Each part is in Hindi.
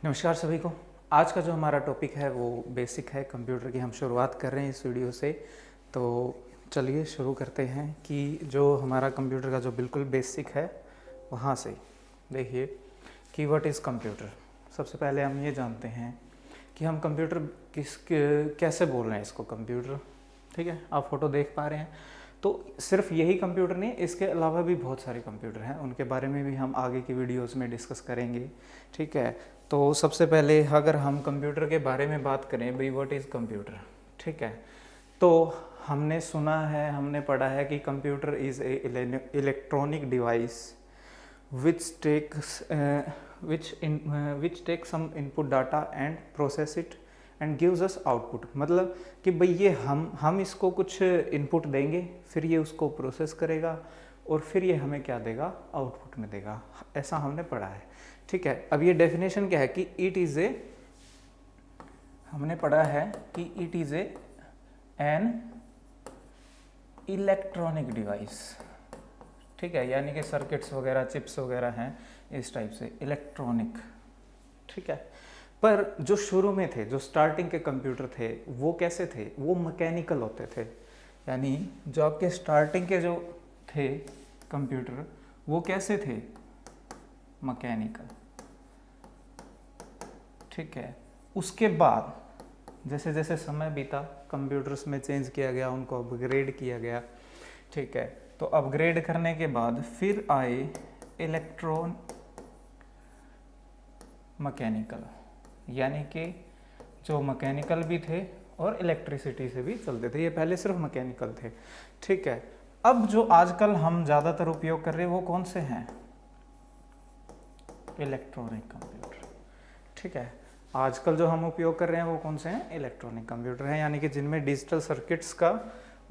नमस्कार सभी को। आज का जो हमारा टॉपिक है वो बेसिक है कंप्यूटर की। हम शुरुआत कर रहे हैं इस वीडियो से, तो चलिए शुरू करते हैं कि जो हमारा कंप्यूटर का जो बिल्कुल बेसिक है वहाँ से देखिए कि व्हाट इज़ कंप्यूटर। सबसे पहले हम ये जानते हैं कि हम कंप्यूटर कैसे बोल रहे हैं इसको कंप्यूटर। ठीक है, आप फोटो देख पा रहे हैं। तो सिर्फ यही कंप्यूटर नहीं, इसके अलावा भी बहुत सारे कंप्यूटर हैं, उनके बारे में भी हम आगे की वीडियोस में डिस्कस करेंगे। ठीक है, तो सबसे पहले अगर हम कंप्यूटर के बारे में बात करें भाई व्हाट इज़ कंप्यूटर। ठीक है, तो हमने सुना है, हमने पढ़ा है कि computer is a electronic device which takes some input data and process it and gives us output। मतलब कि भाई ये हम इसको कुछ इनपुट देंगे, फिर ये उसको प्रोसेस करेगा और फिर ये हमें क्या देगा, आउटपुट में देगा। ऐसा हमने पढ़ा है। ठीक है, अब ये डेफिनेशन क्या है कि हमने पढ़ा है कि it is an electronic device. ठीक है, यानी कि सर्किट्स वगैरह, चिप्स वगैरह हैं इस टाइप से इलेक्ट्रॉनिक। ठीक है, पर जो शुरू में थे, जो स्टार्टिंग के कंप्यूटर थे, वो कैसे थे? वो मैकेनिकल होते थे। यानी जो आपके स्टार्टिंग के जो थे कंप्यूटर, वो कैसे थे? मैकेनिकल। ठीक है, उसके बाद जैसे जैसे समय बीता कंप्यूटर्स में चेंज किया गया, उनको अपग्रेड किया गया। ठीक है, तो अपग्रेड करने के बाद फिर आए इलेक्ट्रॉन मैकेनिकल, यानी कि जो मैकेनिकल भी थे और इलेक्ट्रिसिटी से भी चलते थे। ये पहले सिर्फ मैकेनिकल थे। ठीक है, अब जो आजकल हम ज़्यादातर उपयोग कर रहे हैं वो कौन से हैं? Electronic computer. ठीक है, आजकल जो हम उपयोग कर रहे हैं वो कौन से हैं? इलेक्ट्रॉनिक कंप्यूटर हैं, यानी कि जिनमें डिजिटल सर्किट्स का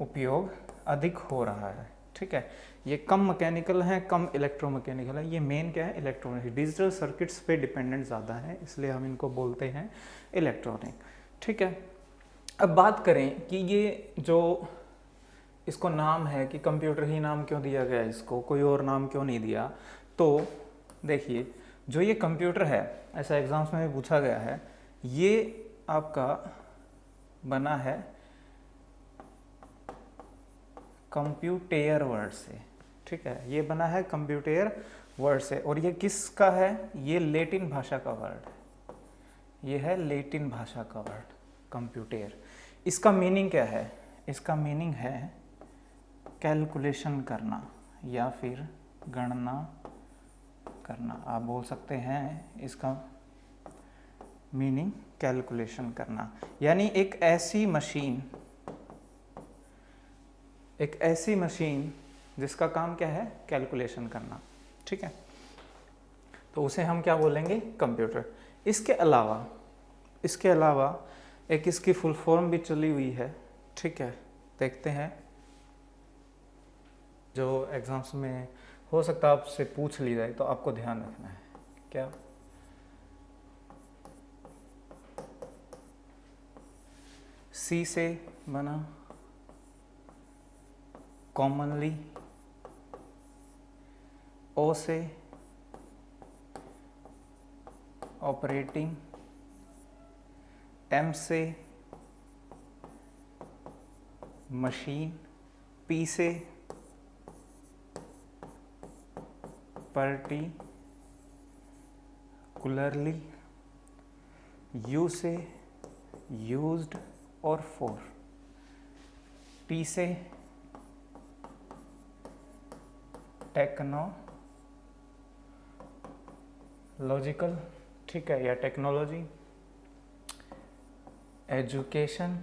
उपयोग अधिक हो रहा है। ठीक है, ये कम मैकेनिकल हैं, कम इलेक्ट्रोमैकेनिकल है। ये मेन क्या है? इलेक्ट्रॉनिक। डिजिटल सर्किट्स पे डिपेंडेंट ज़्यादा है, इसलिए हम इनको बोलते हैं इलेक्ट्रॉनिक। ठीक है, अब बात करें कि ये जो इसको नाम है कि कंप्यूटर ही नाम क्यों दिया गया, इसको कोई और नाम क्यों नहीं दिया? तो देखिए, जो ये कंप्यूटर है, ऐसा एग्जाम्स में भी पूछा गया है, ये आपका बना है कंप्यूटेयर वर्ड से। ठीक है, ये बना है कंप्यूटेयर वर्ड से, और ये किसका है? ये लैटिन भाषा का वर्ड है। ये है लैटिन भाषा का वर्ड कंप्यूटेयर। इसका मीनिंग क्या है? इसका मीनिंग है कैलकुलेशन करना या फिर गणना करना। आप बोल सकते हैं इसका मीनिंग कैलकुलेशन करना, यानी एक ऐसी मशीन जिसका काम क्या है? कैलकुलेशन करना। ठीक है, तो उसे हम क्या बोलेंगे? कंप्यूटर। इसके अलावा एक इसकी फुल फॉर्म भी चली हुई है। ठीक है, देखते हैं, जो एग्जाम्स में हो सकता है आपसे पूछ ली जाए, तो आपको ध्यान रखना है। क्या? सी से बना, कॉमनली, ओ से ऑपरेटिंग, एम से मशीन, पी से पर्टिकुलरली, यू से यूज्ड और फॉर, टी से टेक्नोलॉजिकल। ठीक है, या टेक्नोलॉजी, एजुकेशन।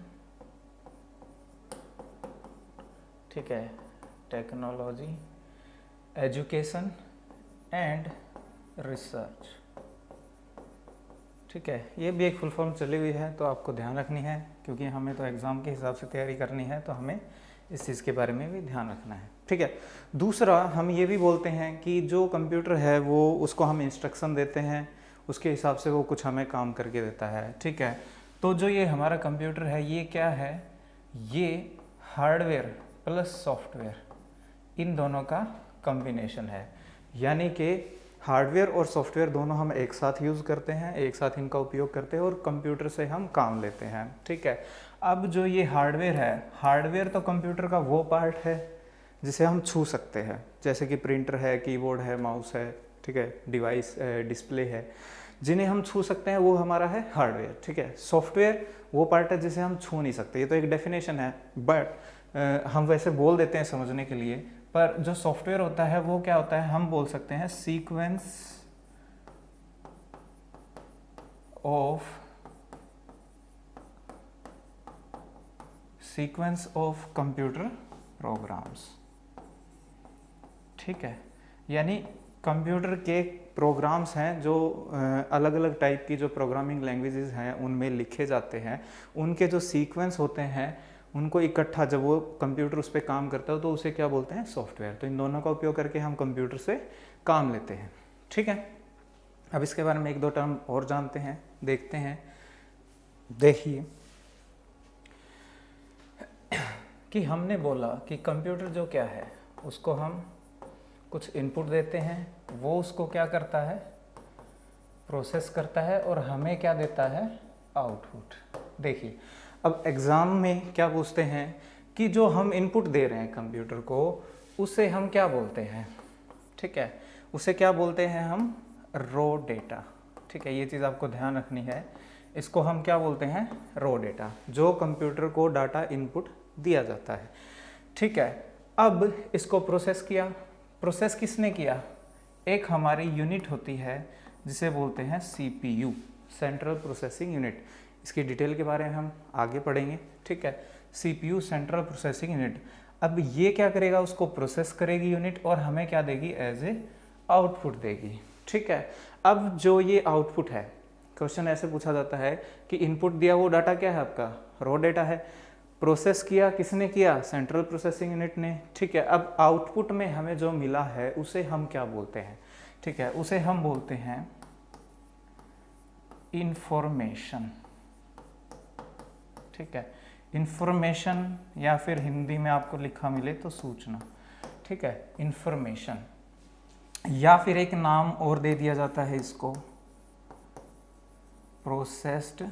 ठीक है, टेक्नोलॉजी, एजुकेशन एंड रिसर्च। ठीक है, ये भी एक फुल फॉर्म चली हुई है, तो आपको ध्यान रखनी है, क्योंकि हमें तो एग्ज़ाम के हिसाब से तैयारी करनी है, तो हमें इस चीज़ के बारे में भी ध्यान रखना है। ठीक है, दूसरा हम ये भी बोलते हैं कि जो कंप्यूटर है वो, उसको हम इंस्ट्रक्शन देते हैं, उसके हिसाब से वो कुछ हमें काम करके देता है। ठीक है, तो जो ये हमारा कंप्यूटर है, ये क्या है? ये हार्डवेयर प्लस सॉफ्टवेयर, इन दोनों का कॉम्बिनेशन है। यानी कि हार्डवेयर और सॉफ्टवेयर दोनों हम एक साथ यूज़ करते हैं, एक साथ इनका उपयोग करते हैं और कंप्यूटर से हम काम लेते हैं। ठीक है, अब जो ये हार्डवेयर है, हार्डवेयर तो कंप्यूटर का वो पार्ट है जिसे हम छू सकते हैं, जैसे कि प्रिंटर है, कीबोर्ड है, माउस है, ठीक है, डिवाइस डिस्प्ले है, जिन्हें हम छू सकते हैं वो हमारा है हार्डवेयर। ठीक है, सॉफ्टवेयर वो पार्ट है जिसे हम छू नहीं सकते। ये तो एक डेफिनेशन है, बट हम वैसे बोल देते हैं समझने के लिए, पर जो सॉफ्टवेयर होता है वो क्या होता है, हम बोल सकते हैं सीक्वेंस ऑफ कंप्यूटर प्रोग्राम्स। ठीक है, यानी कंप्यूटर के प्रोग्राम्स हैं जो अलग अलग टाइप की जो प्रोग्रामिंग लैंग्वेजेस हैं उनमें लिखे जाते हैं, उनके जो सीक्वेंस होते हैं उनको इकट्ठा जब वो कंप्यूटर उस पर काम करता है तो उसे क्या बोलते हैं, सॉफ्टवेयर। तो इन दोनों का उपयोग करके हम कंप्यूटर से काम लेते हैं। ठीक है, अब इसके बारे में एक दो टर्म और जानते हैं, देखते हैं। देखिए कि हमने बोला कि कंप्यूटर जो क्या है, उसको हम कुछ इनपुट देते हैं, वो उसको क्या करता है, प्रोसेस करता है और हमें क्या देता है, आउटपुट। देखिए अब एग्ज़ाम में क्या पूछते हैं कि जो हम इनपुट दे रहे हैं कंप्यूटर को उसे हम क्या बोलते हैं। ठीक है, उसे क्या बोलते हैं हम, रो डेटा। ठीक है, ये चीज़ आपको ध्यान रखनी है, इसको हम क्या बोलते हैं, रो डेटा, जो कंप्यूटर को डाटा इनपुट दिया जाता है। ठीक है, अब इसको प्रोसेस किया, प्रोसेस किसने किया, एक हमारी यूनिट होती है जिसे बोलते हैं CPU, सेंट्रल प्रोसेसिंग यूनिट। इसकी डिटेल के बारे में हम आगे पढ़ेंगे। ठीक है, CPU सेंट्रल प्रोसेसिंग यूनिट। अब ये क्या करेगा, उसको प्रोसेस करेगी यूनिट और हमें क्या देगी, एज ए आउटपुट देगी। ठीक है, अब जो ये आउटपुट है, क्वेश्चन ऐसे पूछा जाता है कि इनपुट दिया वो डाटा क्या है आपका, रो डेटा है, प्रोसेस किया किसने किया, सेंट्रल प्रोसेसिंग यूनिट ने। ठीक है, अब आउटपुट में हमें जो मिला है उसे हम क्या बोलते हैं, ठीक है, उसे हम बोलते हैं इंफॉर्मेशन। ठीक है, इंफॉर्मेशन, या फिर हिंदी में आपको लिखा मिले तो सूचना। ठीक है, इंफॉर्मेशन, या फिर एक नाम और दे दिया जाता है इसको, प्रोसेस्ड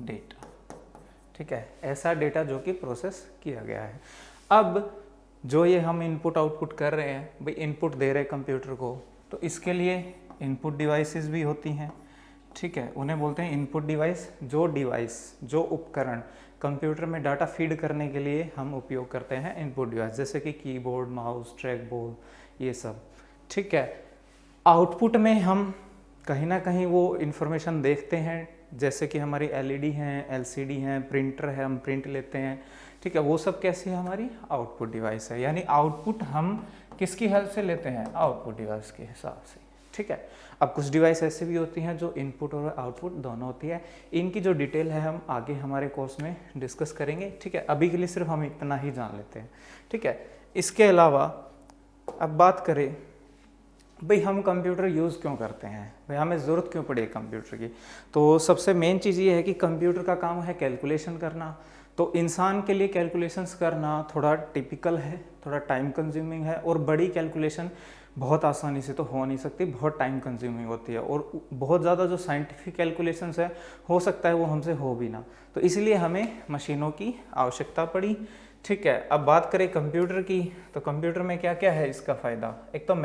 डेटा। ठीक है, ऐसा डेटा जो कि प्रोसेस किया गया है। अब जो ये हम इनपुट आउटपुट कर रहे हैं, भाई इनपुट दे रहे हैं कंप्यूटर को, तो इसके लिए इनपुट डिवाइसेस भी होती हैं। ठीक है, उन्हें बोलते हैं इनपुट डिवाइस। जो उपकरण कंप्यूटर में डाटा फीड करने के लिए हम उपयोग करते हैं इनपुट डिवाइस, जैसे कि कीबोर्ड, माउस, ट्रैक बॉल, ये सब। ठीक है, आउटपुट में हम कहीं ना कहीं वो इन्फॉर्मेशन देखते हैं, जैसे कि हमारी LED हैं, LCD हैं, प्रिंटर है, हम प्रिंट लेते हैं। ठीक है, वो सब कैसी है, हमारी आउटपुट डिवाइस है। यानी आउटपुट हम किसकी हेल्प से लेते हैं, आउटपुट डिवाइस के हिसाब से। ठीक है, अब कुछ डिवाइस ऐसे भी होती हैं जो इनपुट और आउटपुट दोनों होती है, इनकी जो डिटेल है हम आगे हमारे कोर्स में डिस्कस करेंगे। ठीक है, अभी के लिए सिर्फ हम इतना ही जान लेते हैं। ठीक है, इसके अलावा अब बात करें भाई हम कंप्यूटर यूज़ क्यों करते हैं, भाई हमें ज़रूरत क्यों पड़ी है कंप्यूटर की। तो सबसे मेन चीज़ ये है कि कंप्यूटर का काम है कैलकुलेशन करना। तो इंसान के लिए कैलकुलेशंस करना थोड़ा टिपिकल है, थोड़ा टाइम कंज्यूमिंग है, और बड़ी कैलकुलेशन बहुत आसानी से तो हो नहीं सकती, बहुत टाइम कंज्यूमिंग होती है, और बहुत ज़्यादा जो साइंटिफिक कैलकुलेशंस है हो सकता है वो हमसे हो भी ना, तो इसलिए हमें मशीनों की आवश्यकता पड़ी। ठीक है, अब बात करें कंप्यूटर की, तो कंप्यूटर में क्या क्या है इसका फ़ायदा। एक तो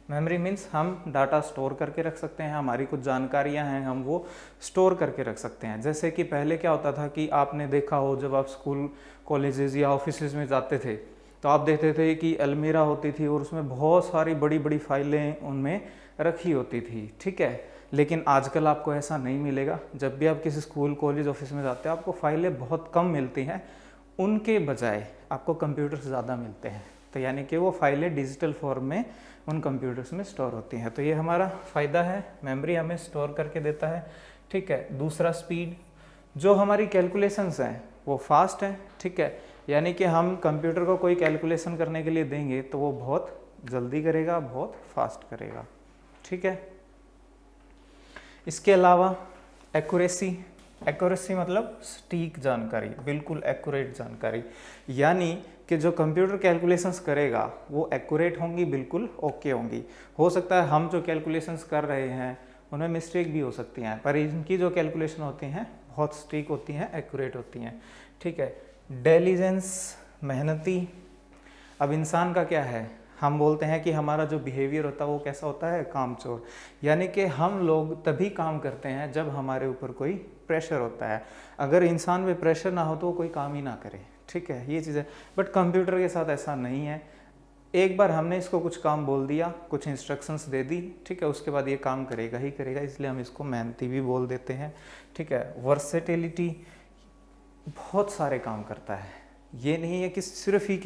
मेमोरी मीन्स हम डाटा स्टोर करके रख सकते हैं, हमारी कुछ जानकारियां हैं हम वो स्टोर करके रख सकते हैं। जैसे कि पहले क्या होता था कि आपने देखा हो, जब आप स्कूल, कॉलेजेस या ऑफिसेज में जाते थे तो आप देखते थे कि अलमीरा होती थी और उसमें बहुत सारी बड़ी बड़ी फाइलें उनमें रखी होती थी। ठीक है, लेकिन आजकल आपको ऐसा नहीं मिलेगा। जब भी आप किसी स्कूल, कॉलेज, ऑफिस में जाते हैं आपको फाइलें बहुत कम मिलती हैं, उनके बजाय आपको कंप्यूटर से ज़्यादा मिलते हैं। तो यानी कि वो फाइलें डिजिटल फॉर्म में उन कंप्यूटर्स में स्टोर होती हैं। तो ये हमारा फ़ायदा है, मेमोरी हमें स्टोर करके देता है। ठीक है, दूसरा स्पीड, जो हमारी कैलकुलेशंस हैं वो फास्ट हैं। ठीक है, यानी कि हम कंप्यूटर को कोई कैलकुलेशन करने के लिए देंगे तो वो बहुत जल्दी करेगा, बहुत फास्ट करेगा। ठीक है, इसके अलावा एक्यूरेसी, एक्यूरेसी मतलब सटीक जानकारी, बिल्कुल एक्यूरेट जानकारी, यानी कि जो कंप्यूटर कैलकुलेशंस करेगा वो एक्यूरेट होंगी, बिल्कुल ओके होंगी। हो सकता है हम जो कैलकुलेशंस कर रहे हैं उनमें मिस्टेक भी हो सकती हैं, पर इनकी जो कैलकुलेशन होती हैं बहुत सटीक होती हैं, एक्यूरेट होती हैं। ठीक है। डिलिजेंस, मेहनती। अब इंसान का क्या है, हम बोलते हैं कि हमारा जो बिहेवियर होता है वो कैसा होता है, कामचोर, यानी कि हम लोग तभी काम करते हैं जब हमारे ऊपर कोई प्रेशर होता है। अगर इंसान में प्रेशर ना हो तो वो कोई काम ही ना करे। ठीक है, ये चीज़ है। बट कंप्यूटर के साथ ऐसा नहीं है। एक बार हमने इसको कुछ काम बोल दिया, कुछ इंस्ट्रक्शंस दे दी, ठीक है, उसके बाद ये काम करेगा ही करेगा, इसलिए हम इसको मेहनती भी बोल देते हैं। ठीक है। वर्सेटिलिटी, बहुत सारे काम करता है, ये नहीं है कि सिर्फ ही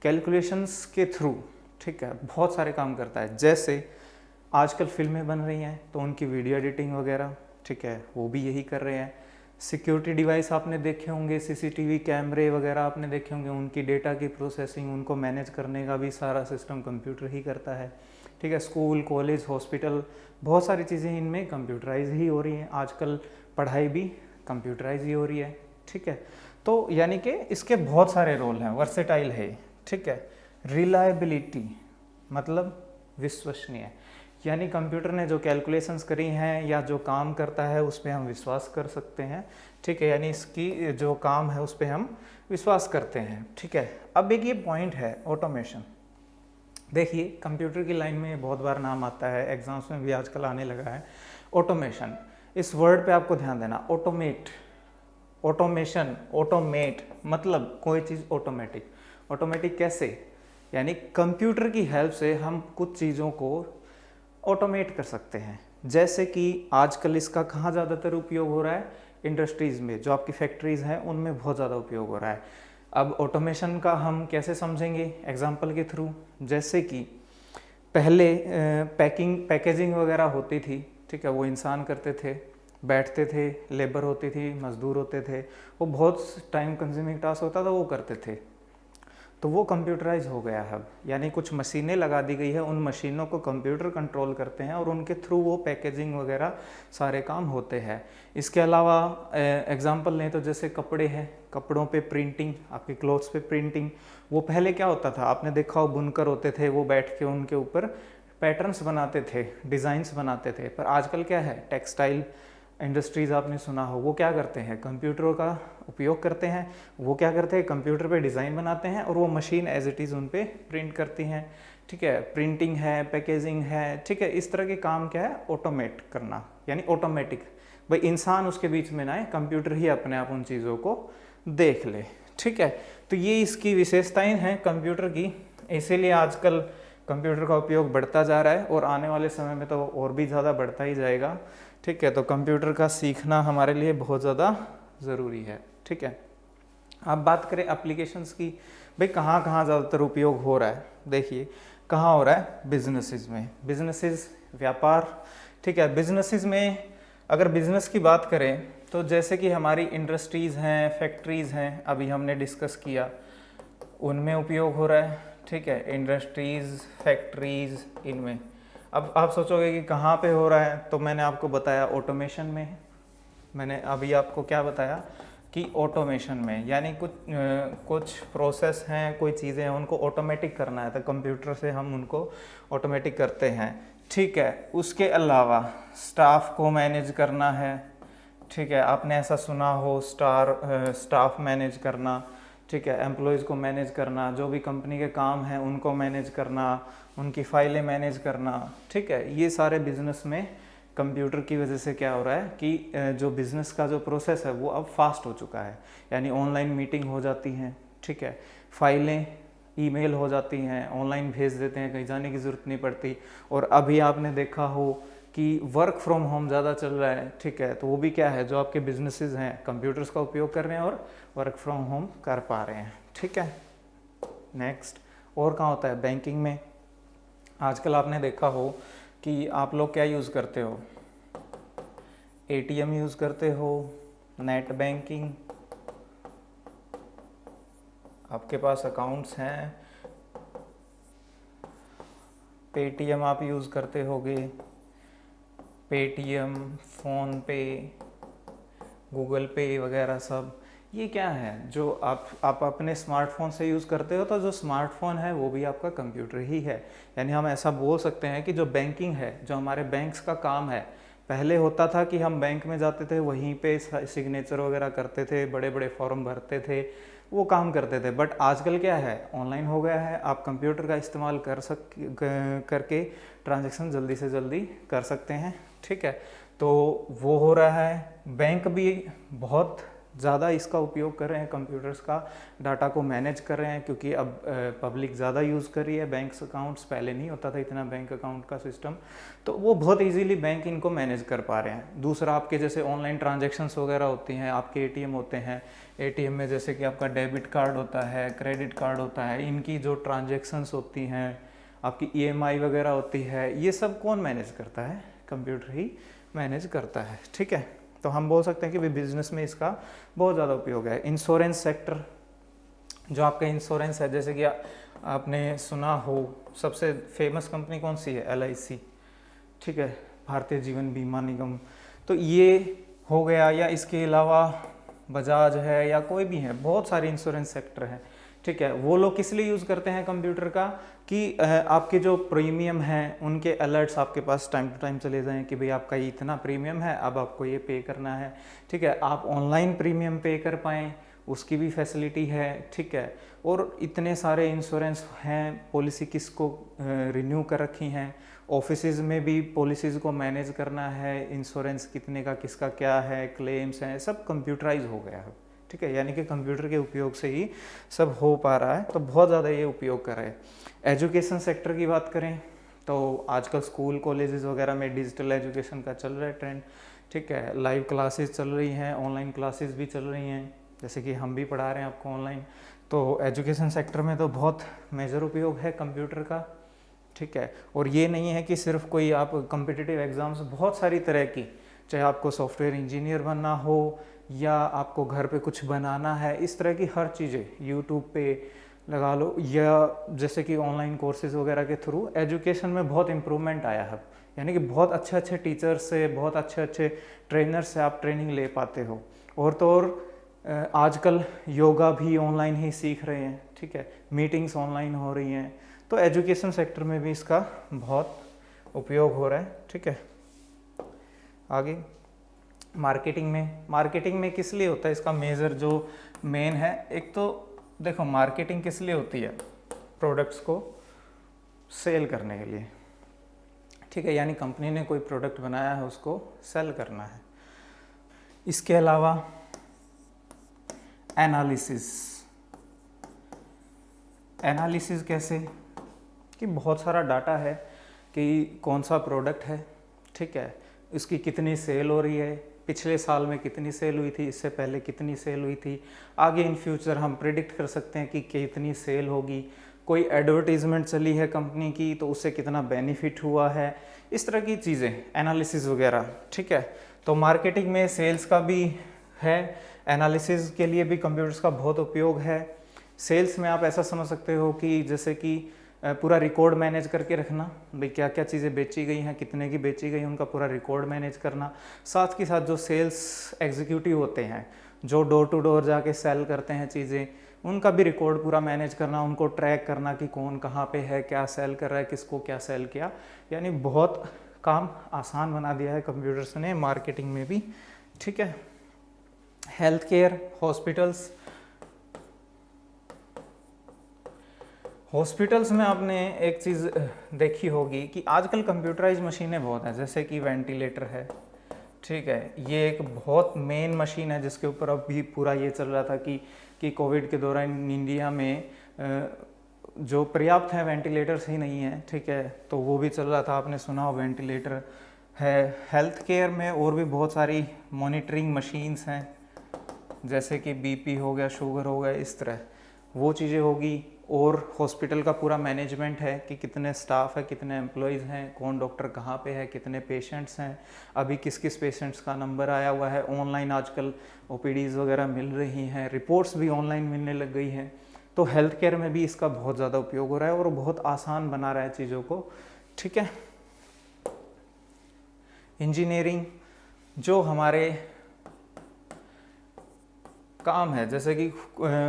कैलकुलेशंस के थ्रू, ठीक है, बहुत सारे काम करता है। जैसे आजकल फिल्में बन रही हैं तो उनकी वीडियो एडिटिंग वगैरह, ठीक है, वो भी यही कर रहे हैं। सिक्योरिटी डिवाइस आपने देखे होंगे, सीसीटीवी कैमरे वगैरह आपने देखे होंगे, उनकी डेटा की प्रोसेसिंग, उनको मैनेज करने का भी सारा सिस्टम कंप्यूटर ही करता है। ठीक है। स्कूल, कॉलेज, हॉस्पिटल, बहुत सारी चीज़ें इनमें कंप्यूटराइज ही हो रही हैं। आजकल पढ़ाई भी कंप्यूटराइज ही हो रही है। ठीक है। तो यानी कि इसके बहुत सारे रोल हैं, वर्सेटाइल है। ठीक है। रिलायबिलिटी मतलब विश्वसनीय, यानी कंप्यूटर ने जो कैलकुलेशंस करी हैं या जो काम करता है उस पर हम विश्वास कर सकते हैं। ठीक है, यानी इसकी जो काम है उस पर हम विश्वास करते हैं। ठीक है। अब एक ये पॉइंट है ऑटोमेशन। देखिए कंप्यूटर की लाइन में बहुत बार नाम आता है, एग्जाम्स में भी आजकल आने लगा है ऑटोमेशन। इस वर्ड पे आपको ध्यान देना, ऑटोमेट, ऑटोमेशन, ऑटोमेट मतलब कोई चीज़ ऑटोमेटिक। ऑटोमेटिक कैसे, यानी कंप्यूटर की हेल्प से हम कुछ चीज़ों को ऑटोमेट कर सकते हैं। जैसे कि आजकल इसका कहाँ ज़्यादातर उपयोग हो रहा है, इंडस्ट्रीज़ में, जो आपकी फैक्ट्रीज़ हैं उनमें बहुत ज़्यादा उपयोग हो रहा है। अब ऑटोमेशन का हम कैसे समझेंगे, एग्जांपल के थ्रू। जैसे कि पहले पैकेजिंग वगैरह होती थी, ठीक है, वो इंसान करते थे, बैठते थे, लेबर होती थी, मजदूर होते थे, वो बहुत टाइम कंज्यूमिंग टास्क होता था, वो करते थे। तो वो कंप्यूटराइज हो गया है अब, यानी कुछ मशीनें लगा दी गई है, उन मशीनों को कंप्यूटर कंट्रोल करते हैं और उनके थ्रू वो पैकेजिंग वगैरह सारे काम होते हैं। इसके अलावा एग्जांपल लें तो जैसे कपड़े हैं, कपड़ों पे प्रिंटिंग, आपके क्लोथ्स पे प्रिंटिंग, वो पहले क्या होता था, आपने देखा हो बुनकर होते थे, वो बैठ के उनके ऊपर पैटर्न्स बनाते थे, डिज़ाइंस बनाते थे। पर आजकल क्या है, टेक्सटाइल इंडस्ट्रीज़ आपने सुना हो, वो क्या करते हैं, कंप्यूटरों का उपयोग करते हैं। वो क्या करते हैं, कंप्यूटर पे डिज़ाइन बनाते हैं और वो मशीन एज इट इज़ उन पे प्रिंट करती हैं। ठीक है, प्रिंटिंग है, पैकेजिंग है, ठीक है, इस तरह के काम क्या है, ऑटोमेट करना, यानी ऑटोमेटिक। भाई इंसान उसके बीच में ना आए, कंप्यूटर ही अपने आप उन चीज़ों को देख ले। ठीक है, तो ये इसकी विशेषताएं हैं कंप्यूटर की, इसीलिए आजकल कंप्यूटर का उपयोग बढ़ता जा रहा है और आने वाले समय में तो और भी ज़्यादा बढ़ता ही जाएगा। ठीक है, तो कंप्यूटर का सीखना हमारे लिए बहुत ज़्यादा ज़रूरी है। ठीक है। अब बात करें एप्लीकेशंस की, भाई कहाँ कहाँ ज़्यादातर उपयोग हो रहा है। देखिए कहाँ हो रहा है, बिजनेसेस में, बिजनेसेस, व्यापार। ठीक है, बिजनेसेस में अगर बिजनेस की बात करें तो जैसे कि हमारी इंडस्ट्रीज़ हैं, फैक्ट्रीज़ हैं, अभी हमने डिस्कस किया, उनमें उपयोग हो रहा है। ठीक है, इंडस्ट्रीज़, फैक्ट्रीज़, इनमें। अब आप सोचोगे कि कहाँ पे हो रहा है, तो मैंने आपको बताया ऑटोमेशन में। मैंने अभी आपको क्या बताया कि ऑटोमेशन में, यानी कुछ प्रोसेस हैं, कोई चीज़ें हैं, उनको ऑटोमेटिक करना है तो कंप्यूटर से हम उनको ऑटोमेटिक करते हैं। ठीक है, उसके अलावा स्टाफ को मैनेज करना है। ठीक है, आपने ऐसा सुना हो, स्टाफ मैनेज करना। ठीक है, एम्प्लॉयज़ को मैनेज करना, जो भी कंपनी के काम हैं उनको मैनेज करना, उनकी फाइलें मैनेज करना। ठीक है, ये सारे बिजनेस में कंप्यूटर की वजह से क्या हो रहा है कि जो बिज़नेस का जो प्रोसेस है वो अब फास्ट हो चुका है, यानी ऑनलाइन मीटिंग हो जाती हैं। ठीक है, फाइलें ईमेल हो जाती हैं, ऑनलाइन भेज देते हैं, कहीं जाने की ज़रूरत नहीं पड़ती। और अभी आपने देखा हो कि वर्क फ्रॉम होम ज़्यादा चल रहा है। ठीक है, तो वो भी क्या है, जो आपके बिजनेसेस हैं कंप्यूटर्स का उपयोग कर रहे हैं और वर्क फ्रॉम होम कर पा रहे हैं। ठीक है, नेक्स्ट, और कहाँ होता है, बैंकिंग में। आजकल आपने देखा हो कि आप लोग क्या यूज़ करते हो, एटीएम यूज़ करते हो, नेट बैंकिंग, आपके पास अकाउंट्स हैं, पेटीएम आप यूज़ करते होगे, पेटीएम, फ़ोन पे, गूगल पे वगैरह सब, ये क्या है जो आप अपने स्मार्टफोन से यूज़ करते हो, तो जो स्मार्टफोन है वो भी आपका कंप्यूटर ही है। यानी हम ऐसा बोल सकते हैं कि जो बैंकिंग है, जो हमारे बैंक्स का काम है, पहले होता था कि हम बैंक में जाते थे, वहीं पे सिग्नेचर वगैरह करते थे, बड़े बड़े फॉर्म भरते थे, वो काम करते थे। बट आजकल क्या है, ऑनलाइन हो गया है, आप कंप्यूटर का इस्तेमाल करके ट्रांजैक्शन जल्दी से जल्दी कर सकते हैं, ठीक है। तो वो हो रहा है। बैंक भी बहुत ज़्यादा इसका उपयोग कर रहे हैं, कंप्यूटर्स का डाटा को मैनेज कर रहे हैं, क्योंकि अब पब्लिक ज़्यादा यूज़ कर रही है बैंक्स अकाउंट्स। पहले नहीं होता था इतना बैंक अकाउंट का सिस्टम, तो वो बहुत इजीली बैंक इनको मैनेज कर पा रहे हैं। दूसरा, आपके जैसे ऑनलाइन ट्रांजैक्शंस वगैरह होती हैं, आपके एटीएम होते हैं, एटीएम में जैसे कि आपका डेबिट कार्ड होता है, क्रेडिट कार्ड होता है, इनकी जो ट्रांजैक्शंस होती हैं, आपकी ईएमआई वगैरह होती है, ये सब कौन मैनेज करता है? कंप्यूटर ही मैनेज करता है, ठीक है। तो हम बोल सकते हैं कि बिजनेस में इसका बहुत ज़्यादा उपयोग है। इंश्योरेंस सेक्टर, जो आपका इंश्योरेंस है, जैसे कि आपने सुना हो सबसे फेमस कंपनी कौन सी है? LIC, ठीक है, भारतीय जीवन बीमा निगम। तो ये हो गया, या इसके अलावा बजाज है, या कोई भी है, बहुत सारे इंश्योरेंस सेक्टर है, ठीक है। वो लोग किस लिए यूज़ करते हैं कंप्यूटर का? कि आपके जो प्रीमियम हैं उनके अलर्ट्स आपके पास टाइम टू टाइम चले जाएं कि भाई आपका ये इतना प्रीमियम है, अब आपको ये पे करना है, ठीक है। आप ऑनलाइन प्रीमियम पे कर पाएँ, उसकी भी फैसिलिटी है, ठीक है। और इतने सारे इंश्योरेंस हैं, पॉलिसी किसको रिन्यू कर रखी हैं, ऑफिसेज में भी पॉलिसीज़ को मैनेज करना है, इंश्योरेंस कितने का किसका क्या है, क्लेम्स हैं, सब कंप्यूटराइज हो गया है, ठीक है। यानी कि कंप्यूटर के उपयोग से ही सब हो पा रहा है, तो बहुत ज़्यादा ये उपयोग कर रहे हैं। एजुकेशन सेक्टर की बात करें तो आजकल स्कूल कॉलेजेस वगैरह में डिजिटल एजुकेशन का चल रहा है ट्रेंड, ठीक है। लाइव क्लासेस चल रही हैं, ऑनलाइन क्लासेस भी चल रही हैं, जैसे कि हम भी पढ़ा रहे हैं आपको ऑनलाइन। तो एजुकेशन सेक्टर में तो बहुत मेजर उपयोग है कंप्यूटर का, ठीक है। और ये नहीं है कि सिर्फ कोई आप कॉम्पिटिटिव एग्ज़ाम्स, बहुत सारी तरह की, चाहे आपको सॉफ्टवेयर इंजीनियर बनना हो या आपको घर पे कुछ बनाना है, इस तरह की हर चीज़ें यूट्यूब पे लगा लो, या जैसे कि ऑनलाइन कोर्सेज वगैरह के थ्रू एजुकेशन में बहुत इम्प्रूवमेंट आया है। यानी कि बहुत अच्छे अच्छे टीचर्स से, बहुत अच्छे अच्छे ट्रेनर से आप ट्रेनिंग ले पाते हो। और तो और आजकल योगा भी ऑनलाइन ही सीख रहे हैं, ठीक है, मीटिंग्स ऑनलाइन हो रही हैं। तो एजुकेशन सेक्टर में भी इसका बहुत उपयोग हो रहा है, ठीक है। आगे मार्केटिंग में किस लिए होता है इसका मेजर जो मेन है? एक तो देखो, मार्केटिंग किस लिए होती है? प्रोडक्ट्स को सेल करने के लिए, ठीक है। यानी कंपनी ने कोई प्रोडक्ट बनाया है, उसको सेल करना है। इसके अलावा एनालिसिस कैसे? कि बहुत सारा डाटा है कि कौन सा प्रोडक्ट है, ठीक है, उसकी कितनी सेल हो रही है, पिछले साल में कितनी सेल हुई थी, इससे पहले कितनी सेल हुई थी, आगे इन फ्यूचर हम प्रिडिक्ट कर सकते हैं कि कितनी सेल होगी। कोई एडवर्टीजमेंट चली है कंपनी की तो उससे कितना बेनिफिट हुआ है, इस तरह की चीज़ें, एनालिसिस वगैरह, ठीक है। तो मार्केटिंग में सेल्स का भी है, एनालिसिस के लिए भी कंप्यूटर्स का बहुत उपयोग है। सेल्स में आप ऐसा समझ सकते हो कि जैसे कि पूरा रिकॉर्ड मैनेज करके रखना, भाई क्या क्या चीज़ें बेची गई हैं, कितने की बेची गई, उनका पूरा रिकॉर्ड मैनेज करना। साथ के साथ जो सेल्स एग्जीक्यूटिव होते हैं, जो डोर टू डोर जाके सेल करते हैं चीज़ें, उनका भी रिकॉर्ड पूरा मैनेज करना, उनको ट्रैक करना कि कौन कहाँ पे है, क्या सेल कर रहा है, किसको क्या सेल किया। यानी बहुत काम आसान बना दिया है कंप्यूटर्स ने मार्केटिंग में भी, ठीक है। हेल्थ केयर, हॉस्पिटल्स में आपने एक चीज़ देखी होगी कि आजकल कंप्यूटराइज मशीनें बहुत हैं, जैसे कि वेंटिलेटर है, ठीक है। ये एक बहुत मेन मशीन है जिसके ऊपर अभी पूरा ये चल रहा था कि कोविड के दौरान इंडिया में जो पर्याप्त है वेंटिलेटर्स ही नहीं है, ठीक है। तो वो भी चल रहा था, आपने सुना हो वेंटिलेटर है। हेल्थ केयर में और भी बहुत सारी मॉनिटरिंग मशीन्स हैं, जैसे कि बीपी हो गया, शुगर हो गया, इस तरह वो चीज़ें होगी। और हॉस्पिटल का पूरा मैनेजमेंट है कि कितने स्टाफ है, कितने एम्प्लॉयज़ हैं, कौन डॉक्टर कहाँ पे है, कितने पेशेंट्स हैं, अभी किस किस पेशेंट्स का नंबर आया हुआ है। ऑनलाइन आजकल ओपीडीज़ वगैरह मिल रही हैं, रिपोर्ट्स भी ऑनलाइन मिलने लग गई हैं। तो हेल्थ केयर में भी इसका बहुत ज़्यादा उपयोग हो रहा है और बहुत आसान बना रहा है चीज़ों को, ठीक है। इंजीनियरिंग, जो हमारे काम है, जैसे कि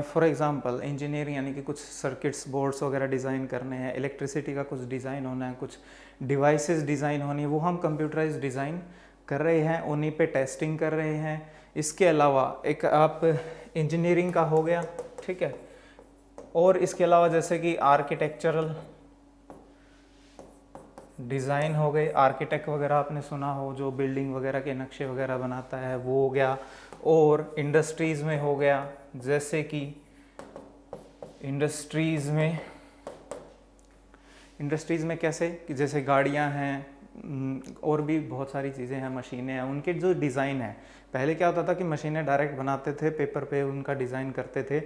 फॉर एग्जांपल इंजीनियरिंग यानी कि कुछ सर्किट्स बोर्ड्स वगैरह डिज़ाइन करने हैं, इलेक्ट्रिसिटी का कुछ डिज़ाइन होना है, कुछ डिवाइसेस डिज़ाइन होनी है, वो हम कंप्यूटराइज डिज़ाइन कर रहे हैं, उन्हीं पे टेस्टिंग कर रहे हैं। इसके अलावा एक आप इंजीनियरिंग का हो गया, ठीक है, और इसके अलावा जैसे कि आर्किटेक्चरल डिज़ाइन हो गए, आर्किटेक्ट वगैरह आपने सुना हो जो बिल्डिंग वगैरह के नक्शे वगैरह बनाता है, वो हो गया। और इंडस्ट्रीज़ में हो गया, जैसे कि इंडस्ट्रीज़ में कैसे कि जैसे गाड़ियां हैं और भी बहुत सारी चीज़ें हैं, मशीनें हैं, उनके जो डिज़ाइन है, पहले क्या होता था कि मशीनें डायरेक्ट बनाते थे, पेपर पे उनका डिज़ाइन करते थे,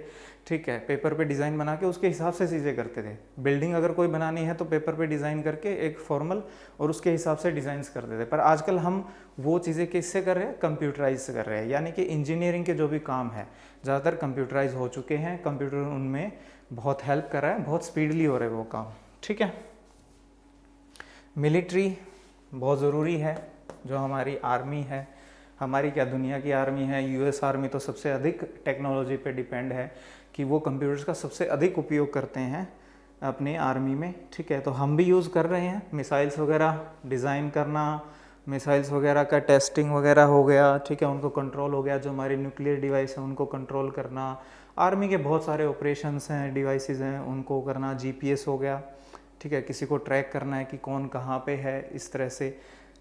ठीक है, पेपर पे डिज़ाइन बना के उसके हिसाब से चीज़ें करते थे। बिल्डिंग अगर कोई बनानी है तो पेपर पे डिज़ाइन करके एक फॉर्मल और उसके हिसाब से डिज़ाइंस करते थे। पर आजकल हम वो चीज़ें किससे कर रहे हैं, कंप्यूटराइज कर रहे हैं, यानी कि इंजीनियरिंग के जो भी काम है ज़्यादातर कंप्यूटराइज हो चुके हैं। कंप्यूटर उनमें बहुत हेल्प कर रहा है, बहुत स्पीडली हो रहे हैं वो काम, ठीक है। मिलिट्री बहुत ज़रूरी है, जो हमारी आर्मी है, हमारी क्या दुनिया की आर्मी है, यूएस आर्मी तो सबसे अधिक टेक्नोलॉजी पे डिपेंड है कि वो कंप्यूटर्स का सबसे अधिक उपयोग करते हैं अपने आर्मी में, ठीक है। तो हम भी यूज़ कर रहे हैं, मिसाइल्स वगैरह डिज़ाइन करना, मिसाइल्स वगैरह का टेस्टिंग वगैरह हो गया, ठीक है, उनको कंट्रोल हो गया, जो हमारी न्यूक्लियर डिवाइस है उनको कंट्रोल करना, आर्मी के बहुत सारे ऑपरेशंस हैं, डिवाइसेस हैं, उनको करना, जीपीएस हो गया, ठीक है, किसी को ट्रैक करना है कि कौन कहाँ पे है, इस तरह से।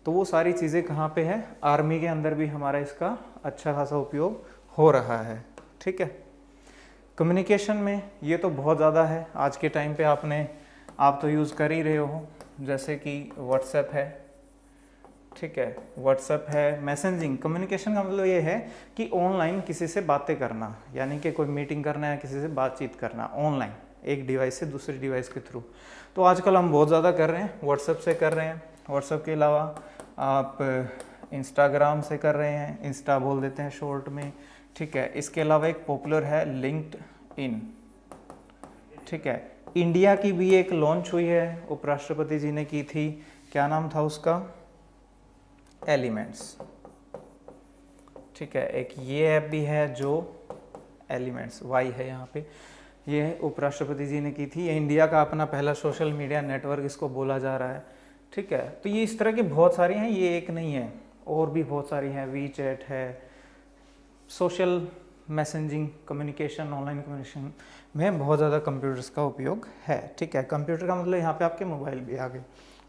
तो वो सारी चीज़ें कहाँ पे है, आर्मी के अंदर भी हमारा इसका अच्छा खासा उपयोग हो रहा है, ठीक है। कम्युनिकेशन में ये तो बहुत ज़्यादा है आज के टाइम पे, आप तो यूज़ कर ही रहे हो, जैसे कि व्हाट्सएप है, ठीक है, व्हाट्सएप है, मैसेजिंग। कम्युनिकेशन का मतलब ये है कि ऑनलाइन किसी से बातें करना, यानी कि कोई मीटिंग करना है, किसी से बातचीत करना ऑनलाइन, एक डिवाइस से दूसरी डिवाइस के थ्रू। तो आजकल हम बहुत ज़्यादा कर रहे हैं, व्हाट्सएप से कर रहे हैं। व्हाट्सएप के अलावा आप इंस्टाग्राम से कर रहे हैं, इंस्टा बोल देते हैं शॉर्ट में, ठीक है। इसके अलावा एक पॉपुलर है लिंक्डइन, ठीक है। इंडिया की भी एक लॉन्च हुई है, उपराष्ट्रपति जी ने की थी, क्या नाम था उसका, एलिमेंट्स, ठीक है। एक ये ऐप भी है जो एलिमेंट्स, वाई है यहाँ पे, ये उपराष्ट्रपति जी ने की थी। ये इंडिया का अपना पहला सोशल मीडिया नेटवर्क इसको बोला जा रहा है, ठीक है। तो ये इस तरह की बहुत सारी हैं, ये एक नहीं है, और भी बहुत सारी हैं। वी चैट है, social messaging communication, online communication में बहुत ज़्यादा कंप्यूटर्स का उपयोग है, ठीक है। कंप्यूटर का मतलब यहाँ पे आपके मोबाइल भी आ गए।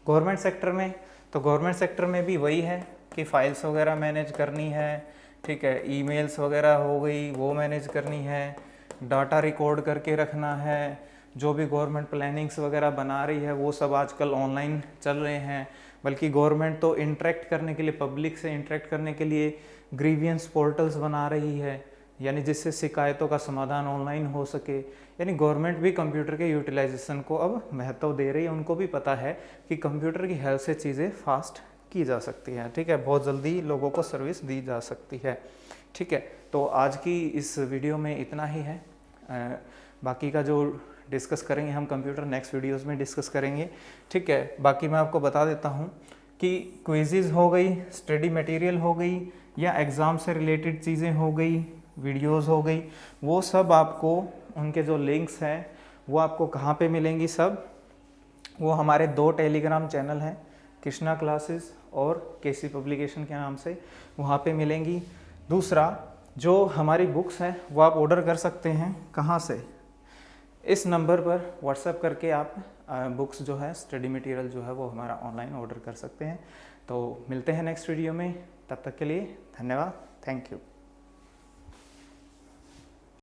गवर्नमेंट सेक्टर में, तो गवर्नमेंट सेक्टर में भी वही है कि फाइल्स वगैरह मैनेज करनी है, ठीक है, ईमेल्स वगैरह हो गई वो मैनेज करनी है, डाटा रिकॉर्ड करके रखना है, जो भी गवर्नमेंट प्लानिंग्स वगैरह बना रही है वो सब आजकल ऑनलाइन चल रहे हैं। बल्कि गवर्नमेंट तो इंटरेक्ट करने के लिए, पब्लिक से इंटरेक्ट करने के लिए ग्रीवियंस पोर्टल्स बना रही है, यानी जिससे शिकायतों का समाधान ऑनलाइन हो सके। यानी गवर्नमेंट भी कंप्यूटर के यूटिलाइजेशन को अब महत्व दे रही है, उनको भी पता है कि कंप्यूटर की हेल्प से चीज़ें फास्ट की जा सकती हैं, ठीक है, बहुत जल्दी लोगों को सर्विस दी जा सकती है, ठीक है। तो आज की इस वीडियो में इतना ही है, बाकी का जो डिस्कस करेंगे हम कंप्यूटर नेक्स्ट वीडियोस में डिस्कस करेंगे, ठीक है। बाकी मैं आपको बता देता हूँ कि क्विज़ेज़ हो गई, स्टडी मटेरियल हो गई, या एग्ज़ाम से रिलेटेड चीज़ें हो गई, वीडियोस हो गई, वो सब आपको उनके जो लिंक्स हैं वो आपको कहाँ पे मिलेंगी, सब वो हमारे 2 टेलीग्राम चैनल हैं, कृष्णा क्लासेस और केसी पब्लिकेशन के नाम से, वहाँ पे मिलेंगी। दूसरा, जो हमारी बुक्स हैं वो आप ऑर्डर कर सकते हैं, कहाँ से, इस नंबर पर व्हाट्सएप करके आप बुक्स जो है, स्टडी मटेरियल जो है वो हमारा ऑनलाइन ऑर्डर कर सकते हैं। तो मिलते हैं नेक्स्ट वीडियो में, तब तक के लिए धन्यवाद, थैंक यू।